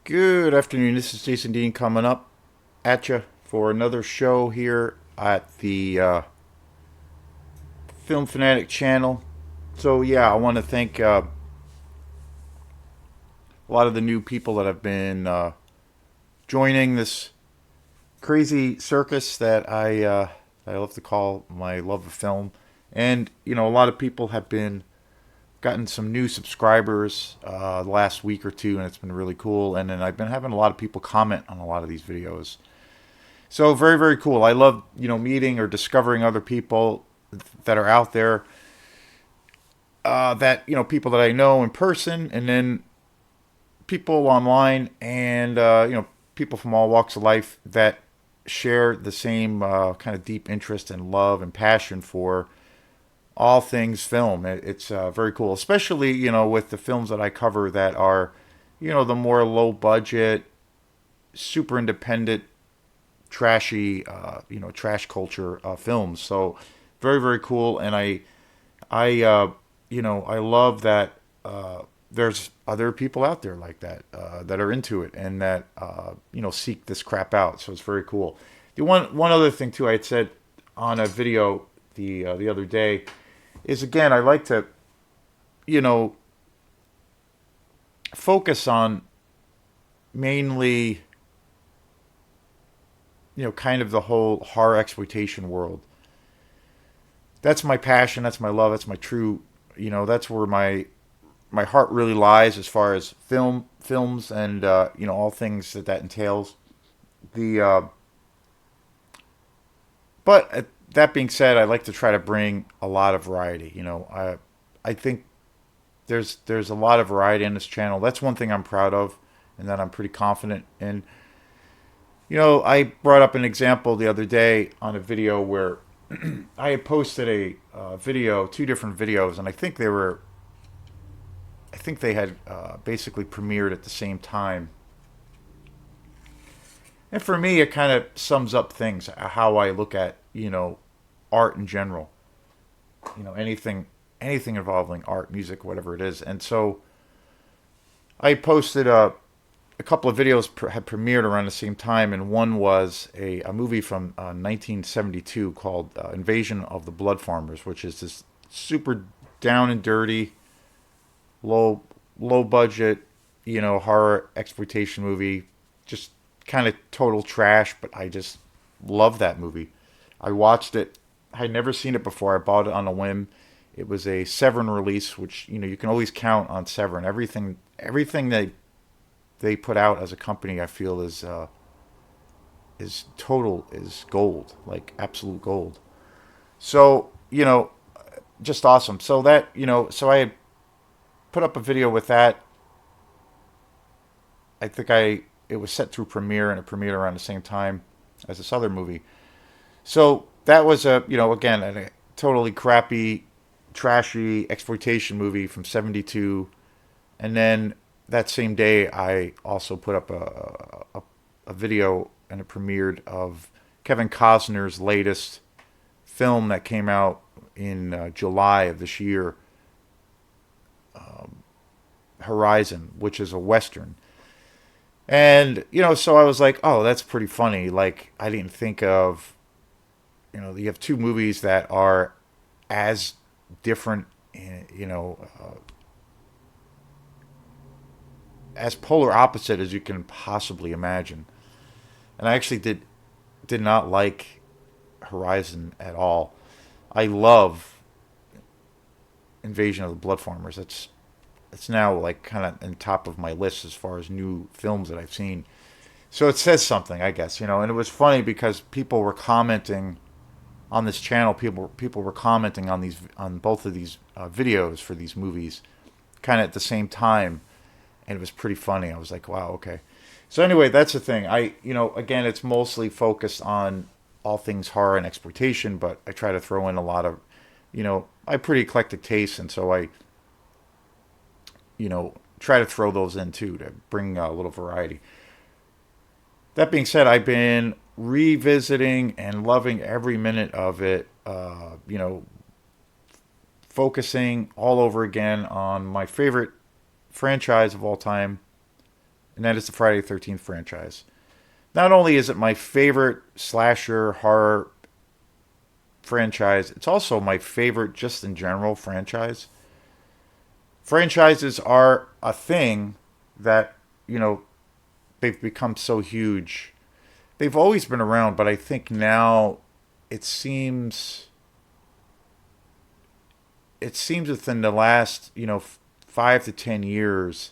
Good afternoon. This is Jason Dean coming up at you for another show here at the Film Fanatic channel. So, yeah, I want to thank a lot of the new people that have been joining this crazy circus that I love to call my love of film. And, a lot of people have been gotten some new subscribers the last week or two, and it's been really cool. And then I've been having a lot of people comment on a lot of these videos. So very, very cool. I love, meeting or discovering other people that are out there, that, people that I know in person, and then people online, and, people from all walks of life that share the same kind of deep interest and love and passion for all things film. It's very cool, especially, with the films that I cover that are, the more low budget, super independent, trashy, trash culture films. So very, very cool. And I love that there's other people out there like that that are into it and that seek this crap out. So it's very cool. The one other thing too, I had said on a video the other day is, again, I like to you know focus on mainly kind of the whole horror exploitation world. That's my passion. That's my love. That's my true. That's where my heart really lies as far as films, and all things that entails. The But that being said, I like to try to bring a lot of variety. I think there's a lot of variety on this channel. That's one thing I'm proud of, and that I'm pretty confident in. I brought up an example the other day on a video where I had posted a video, two different videos, and I think they had basically premiered at the same time. And for me, it kind of sums up things, how I look at art in general. Anything involving art, music, whatever it is. And so I posted a couple of videos had premiered around the same time, and one was a movie from 1972 called Invasion of the Blood Farmers, which is this super down and dirty, low low budget, horror exploitation movie. Just kind of total trash, but I just love that movie. I watched it. I had never seen it before. I bought it on a whim. It was a Severin release, which you can always count on Severin. Everything they put out as a company, I feel is gold, like absolute gold. So just awesome. So so I put up a video with that. I think it was set through Premiere, and it premiered around the same time as this other movie. So that was again, a totally crappy, trashy exploitation movie from '72. And then that same day, I also put up a video, and it premiered, of Kevin Costner's latest film that came out in July of this year, Horizon, which is a Western. And, so I was like, oh, that's pretty funny. Like, I didn't think of, you have two movies that are as different, as polar opposite as you can possibly imagine. And I actually did not like Horizon at all. I love Invasion of the Blood Farmers. It's now like kind of on top of my list as far as new films that I've seen. So it says something, I guess, And it was funny because people were commenting on this channel. People were commenting on both of these videos for these movies, kind of at the same time, and it was pretty funny. I was like, wow, okay. So anyway, that's the thing. Again, it's mostly focused on all things horror and exploitation, but I try to throw in a lot of, I have pretty eclectic taste, and so I, try to throw those in too to bring a little variety. That being said, I've been revisiting and loving every minute of it. Focusing all over again on my favorite franchise of all time, and that is the Friday the 13th franchise. Not only is it my favorite slasher horror franchise, it's also my favorite just in general franchise. Franchises are a thing that, you know, they've become so huge. They've always been around, but I think now it seems it seems within the last, 5 to 10 years,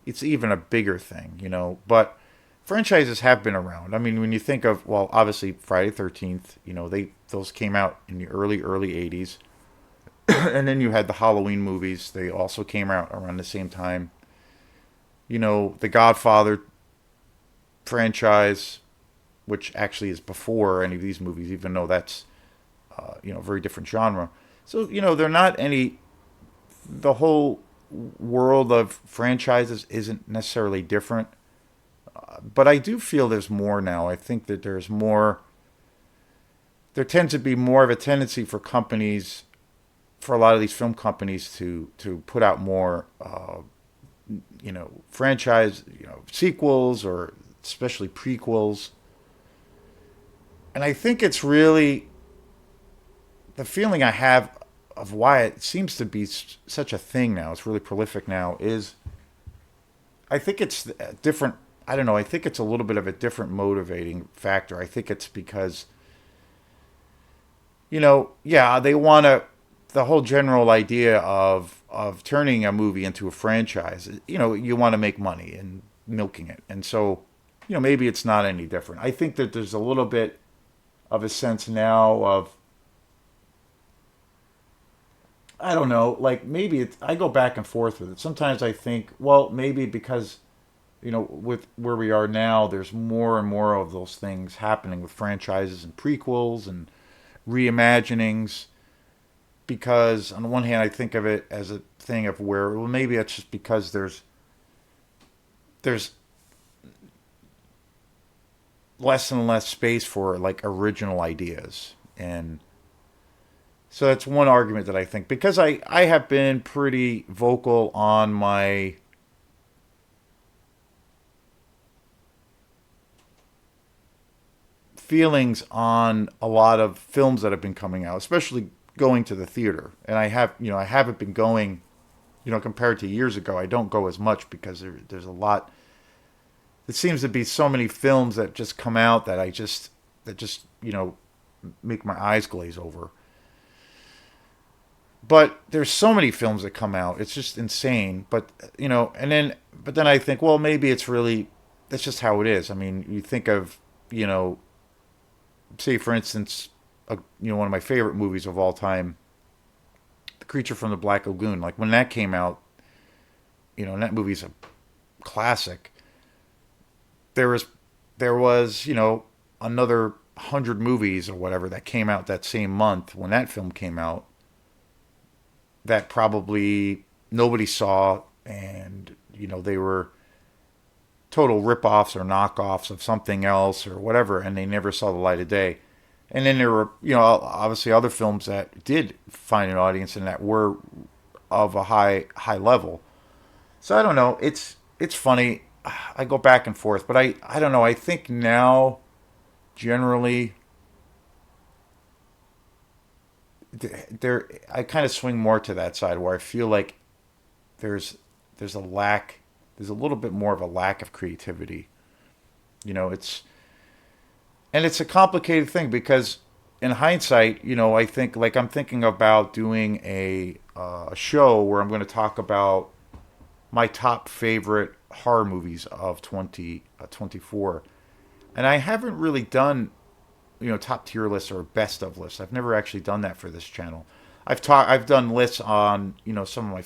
it's even a bigger thing, But franchises have been around. I mean, when you think of, well, obviously Friday 13th, those came out in the early 80s. And then you had the Halloween movies. They also came out around the same time. The Godfather franchise, which actually is before any of these movies, even though that's, very different genre. So, they're not any, the whole world of franchises isn't necessarily different. But I do feel there's more now. I think that there tends to be more of a tendency for companies, for a lot of these film companies to put out more, franchise, sequels or especially prequels. And I think it's really the feeling I have of why it seems to be such a thing now. It's really prolific now. Is I think it's different. I don't know. I think it's a little bit of a different motivating factor. I think it's because, yeah, they want to. The whole general idea of turning a movie into a franchise, you want to make money and milking it, and so, maybe it's not any different. I think that there's a little bit of a sense now of, I don't know, like maybe I go back and forth with it. Sometimes I think, well, maybe because, with where we are now, there's more and more of those things happening with franchises and prequels and reimaginings. Because on the one hand, I think of it as a thing of where, well, maybe it's just because there's less and less space for like original ideas. And so that's one argument that I think, because I have been pretty vocal on my feelings on a lot of films that have been coming out, especially going to the theater. And I haven't been going, compared to years ago. I don't go as much because there's a lot. It seems to be so many films that just come out that just make my eyes glaze over. But there's so many films that come out. It's just insane. But then I think, well, maybe that's just how it is. I mean, you think of, say for instance, one of my favorite movies of all time, The Creature from the Black Lagoon. Like when that came out, and that movie's a classic. There was, another 100 movies or whatever that came out that same month when that film came out that probably nobody saw, and they were total rip-offs or knockoffs of something else or whatever, and they never saw the light of day. And then there were, obviously other films that did find an audience and that were of a high level. So I don't know. It's funny. I go back and forth, but I don't know. I think now, generally, there I kind of swing more to that side where I feel like there's there's a lack. There's a little bit more of a lack of creativity. It's and it's a complicated thing because in hindsight, I think like I'm thinking about doing a show where I'm going to talk about my top favorite horror movies of 2024, and I haven't really done top tier lists or best of lists. I've never actually done that for this channel. I've done lists on some of my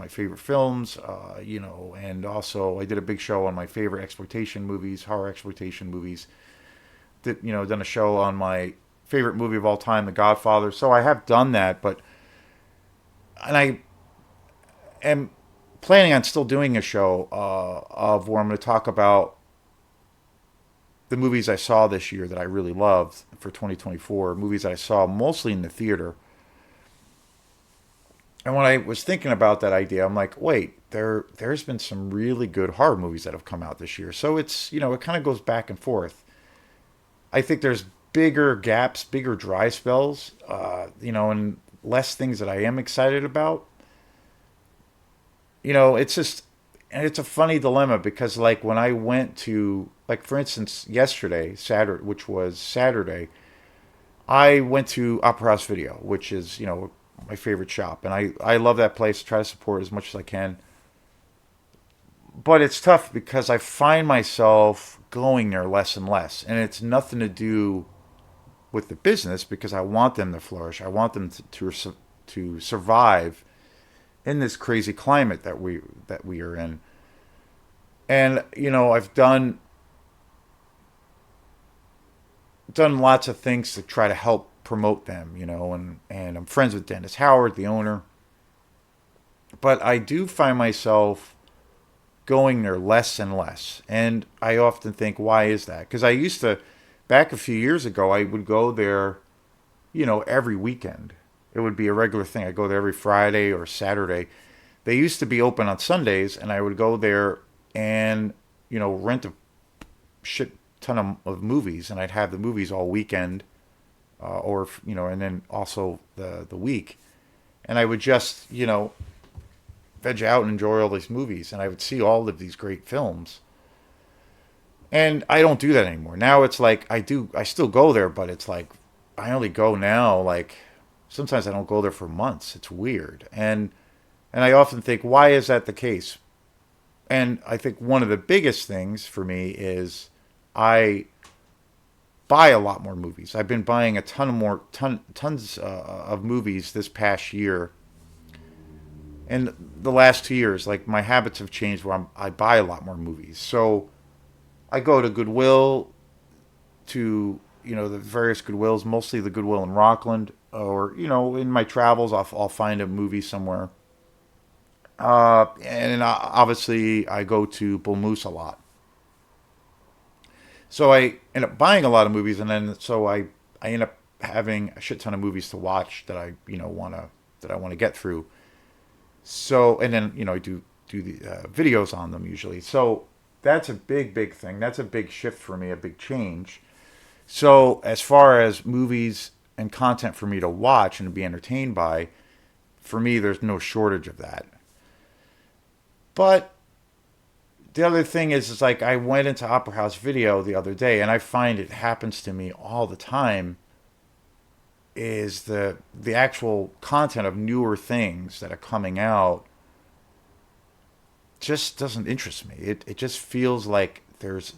favorite films, and also I did a big show on my favorite exploitation movies, horror exploitation movies. Done a show on my favorite movie of all time, The Godfather. So I have done that, and I am planning on still doing a show of where I'm going to talk about the movies I saw this year that I really loved for 2024, movies I saw mostly in the theater. And when I was thinking about that idea, I'm like, wait, there's been some really good horror movies that have come out this year. So it's, it kind of goes back and forth. I think there's bigger gaps, bigger dry spells, and less things that I am excited about. It's just, and it's a funny dilemma because, like, when I went to, like, for instance, yesterday, Saturday, which was Saturday, I went to Opera House Video, which is, my favorite shop. And I love that place, try to support it as much as I can. But it's tough because I find myself going there less and less. And it's nothing to do with the business because I want them to flourish. I want them to survive in this crazy climate that we are in. And I've done lots of things to try to help promote them, and I'm friends with Dennis Howard, the owner. But I do find myself going there less and less. And I often think, why is that? Because I used to, back a few years ago, I would go there, every weekend. It would be a regular thing. I go there every Friday or Saturday. They used to be open on Sundays, and I would go there and, rent a shit ton of movies, and I'd have the movies all weekend, and then also the week, and I would just, veg out and enjoy all these movies, and I would see all of these great films. And I don't do that anymore. Now it's like I still go there, but it's like I only go now, like sometimes I don't go there for months. It's weird. And I often think, why is that the case? And I think one of the biggest things for me is I buy a lot more movies. I've been buying a tons of movies this past year, and the last 2 years. Like, my habits have changed where I buy a lot more movies. So I go to Goodwill, to the various Goodwills, mostly the Goodwill in Rockland, or in my travels I'll find a movie somewhere. And obviously I go to Bull Moose a lot. So I end up buying a lot of movies, and then I end up having a shit ton of movies to watch that I want to get through. So, and then I do the videos on them usually. So that's a big thing. That's a big shift for me, a big change. So as far as movies and content for me to watch and to be entertained by, for me there's no shortage of that. But the other thing is like, I went into Opera House Video the other day, and I find it happens to me all the time, is the actual content of newer things that are coming out just doesn't interest me. It just feels like there's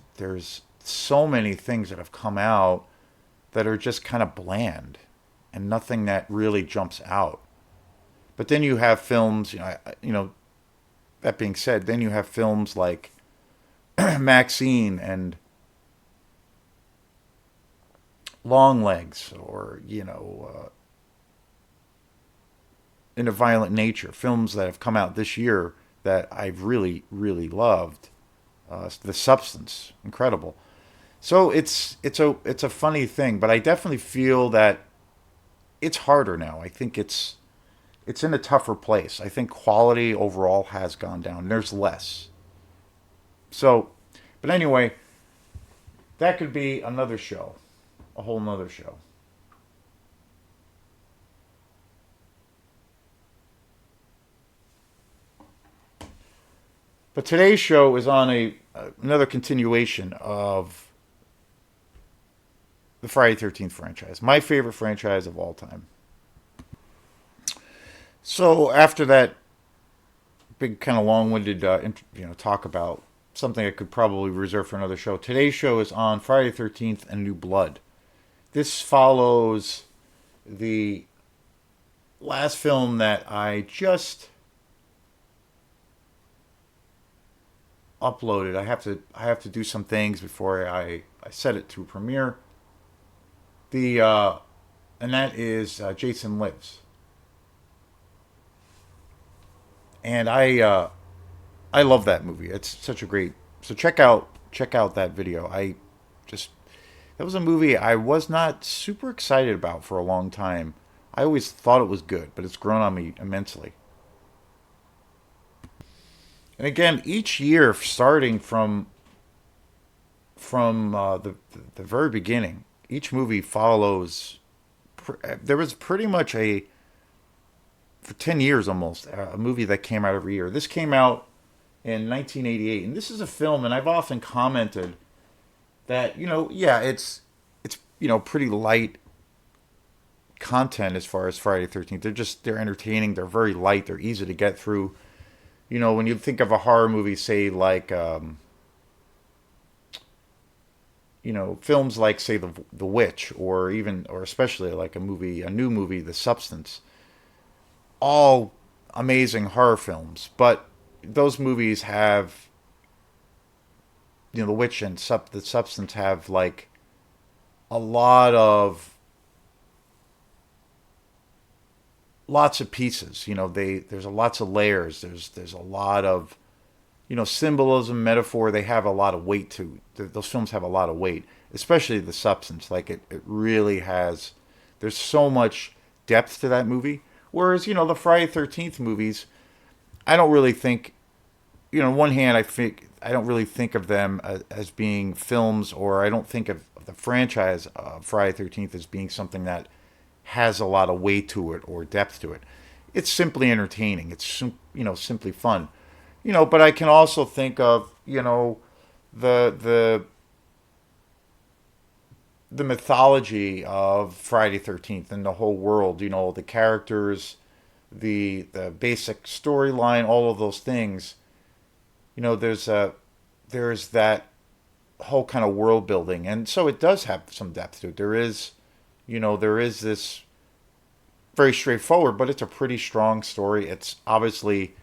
so many things that have come out that are just kind of bland and nothing that really jumps out. But then you have films, that being said, then you have films like Maxine and Longlegs, or In a Violent Nature, films that have come out this year that I've really loved. The Substance, incredible. So it's a funny thing, but I definitely feel that it's harder now. I think it's in a tougher place. I think quality overall has gone down. There's less. So, but anyway, that could be another show, a whole nother show. But today's show is on another continuation of the Friday 13th franchise, my favorite franchise of all time. So after that big kind of long-winded talk about something I could probably reserve for another show, today's show is on Friday 13th and New Blood. This follows the last film that I just uploaded. I have to do some things before I set it to Premiere. The and that is Jason Lives. And I love that movie. It's such a great. So check out that video. Just that was a movie I was not super excited about for a long time. I always thought it was good, but it's grown on me immensely. And again, each year, starting from the very beginning, each movie follows. There was pretty much a for 10 years almost a movie that came out every year. This came out in 1988, and this is a film, and I've often commented that yeah, it's pretty light content as far as Friday 13th. They're entertaining. They're very light. They're easy to get through. When you think of a horror movie, say like films like say the Witch, or even or especially like a new movie, The Substance, all amazing horror films. But those movies have The Witch and The Substance have like a lot of lots of pieces. There's a lots of layers. There's a lot of symbolism, metaphor. They have a lot of weight to those films. Have a lot of weight, especially The Substance. Like it really has. There's so much depth to that movie. Whereas the Friday 13th movies, I don't really think. On one hand, I don't really think of them as being films, or I don't think of the franchise Friday 13th as being something that has a lot of weight to it or depth to it. It's simply entertaining. It's simply fun. But I can also think of the the the mythology of Friday 13th and the whole world. The characters, the basic storyline, all of those things. There's that whole kind of world building, and so it does have some depth to it. There is this very straightforward, but it's a pretty strong story. It's obviously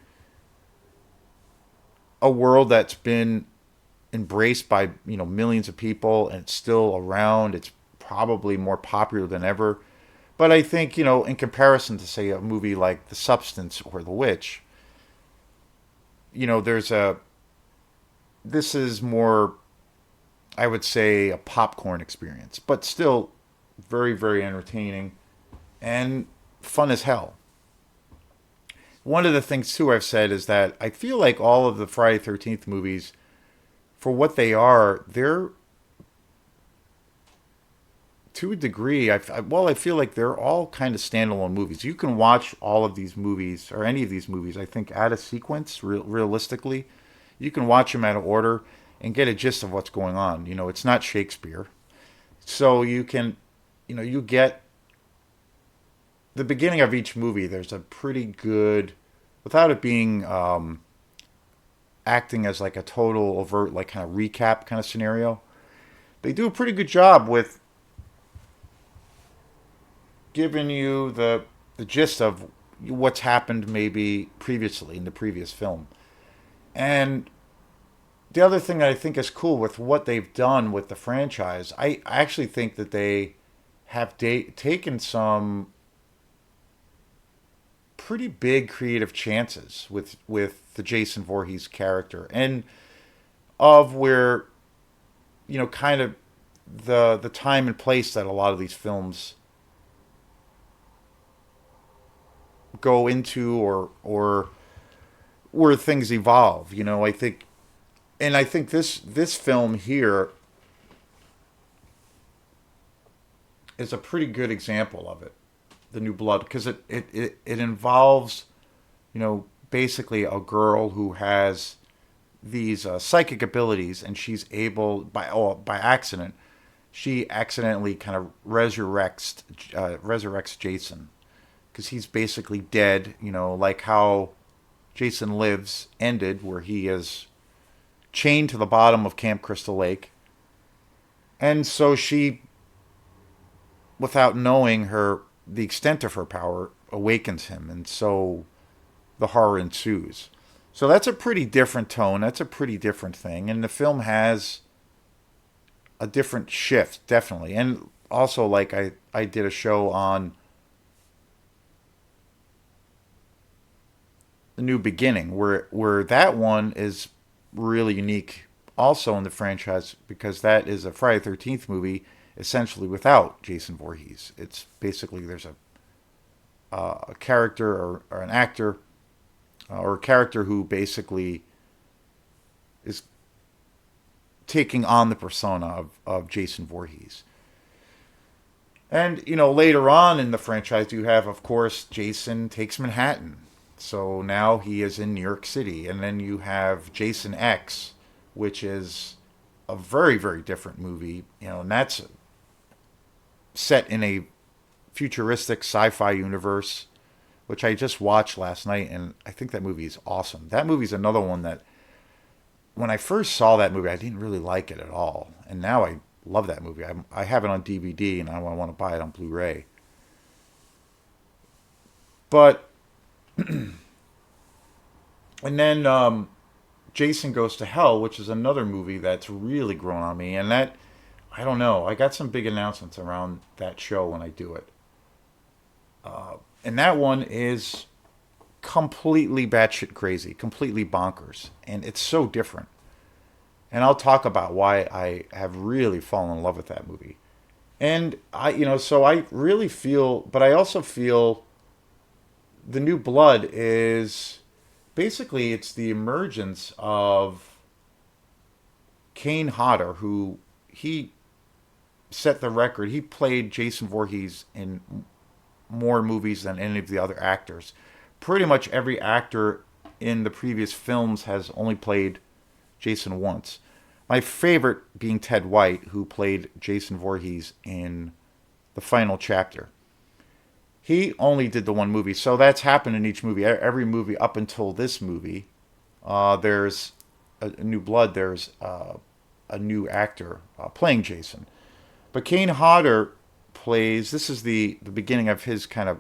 a world that's been embraced by millions of people, and it's still around. It's probably more popular than ever. But I think in comparison to say a movie like The Substance or The Witch, there's a this is more, I would say, a popcorn experience, but still very, very entertaining and fun as hell. One of the things too I've said is that I feel like all of the Friday 13th movies, for what they are, they're to a degree. I feel like they're all kind of standalone movies. You can watch all of these movies or any of these movies. I think out of sequence, realistically, you can watch them out of order and get a gist of what's going on. It's not Shakespeare, so you can, you get the beginning of each movie. There's a pretty good, without it being acting as like a total overt like kind of recap kind of scenario. They do a pretty good job with giving you the gist of what's happened maybe previously in the previous film. And the other thing that I think is cool with what they've done with the franchise, I actually think that they have taken some pretty big creative chances with the Jason Voorhees character, and of where kind of the time and place that a lot of these films go into, or where things evolve. I think this film here is a pretty good example of it, The New Blood, because it involves basically a girl who has these psychic abilities, and she's able by accident, she accidentally kind of resurrects Jason, because he's basically dead. Like how Jason Lives ended, where he is chained to the bottom of Camp Crystal Lake. And so she, without knowing the extent of her power, awakens him, and so the horror ensues. So that's a pretty different tone. That's a pretty different thing, and the film has a different shift, definitely. And also, like I did a show on The New Beginning, where that one is really unique also in the franchise, because that is a Friday 13th movie essentially without Jason Voorhees. It's basically there's a character, or an actor, or a character who basically is taking on the persona of Jason Voorhees. And, later on in the franchise, you have, of course, Jason Takes Manhattan. So now he is in New York City. And then you have Jason X, which is a very, very different movie. And that's set in a futuristic sci-fi universe, which I just watched last night, and I think that movie is awesome. That movie's another one that, when I first saw that movie, I didn't really like it at all, and now I love that movie. I have it on DVD, and I want to buy it on Blu-ray. But and then Jason Goes to Hell, which is another movie that's really grown on me, and that, I don't know, I got some big announcements around that show when I do it. And that one is completely batshit crazy, completely bonkers, and it's so different. And I'll talk about why I have really fallen in love with that movie. And so I really feel, but I also feel the New Blood is basically, it's the emergence of Kane Hodder, who he set the record. He played Jason Voorhees in more movies than any of the other actors. Pretty much every actor in the previous films has only played Jason once. My favorite being Ted White, who played Jason Voorhees in the final chapter. He only did the one movie, so that's happened in each movie. Every movie up until this movie, there's a New Blood. There's a new actor playing Jason. But Kane Hodder plays. This is the beginning of his kind of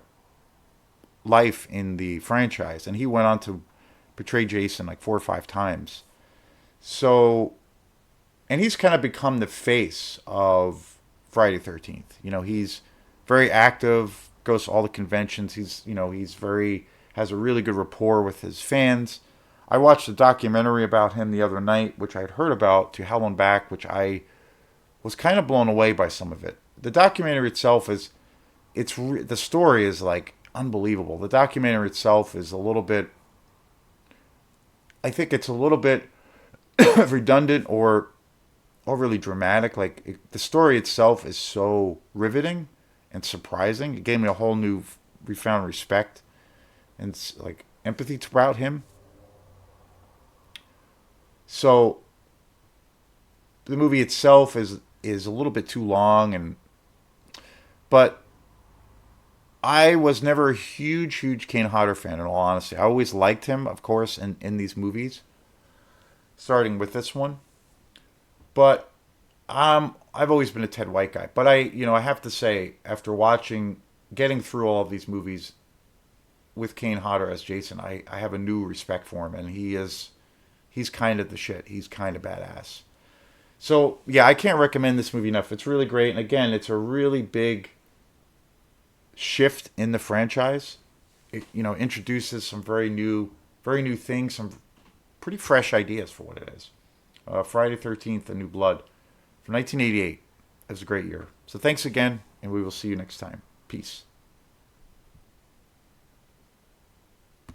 life in the franchise, and he went on to portray Jason like 4 or 5 times. So, and he's kind of become the face of Friday 13th. He's very active, goes to all the conventions. He's very, has a really good rapport with his fans. I watched a documentary about him the other night, which I had heard about, To Hell and Back, which I was kind of blown away by some of it. The documentary itself is, the story is like unbelievable. The documentary itself is a little bit, I think it's a little bit redundant or overly dramatic. The story itself is so riveting and surprising. It gave me a whole new refound respect and like empathy throughout him. So the movie itself is a little bit too long, but I was never a huge Kane Hodder fan, in all honesty. I always liked him, of course, in these movies, starting with this one. But I've always been a Ted White guy. But I have to say, after getting through all of these movies with Kane Hodder as Jason, I have a new respect for him, and he's kind of the shit. He's kind of badass. So yeah, I can't recommend this movie enough. It's really great, and again, it's a really big shift in the franchise. It introduces some very new things, some pretty fresh ideas for what it is. Friday 13th, The New Blood from 1988. It was a great year. So thanks again, and we will see you next time. Peace.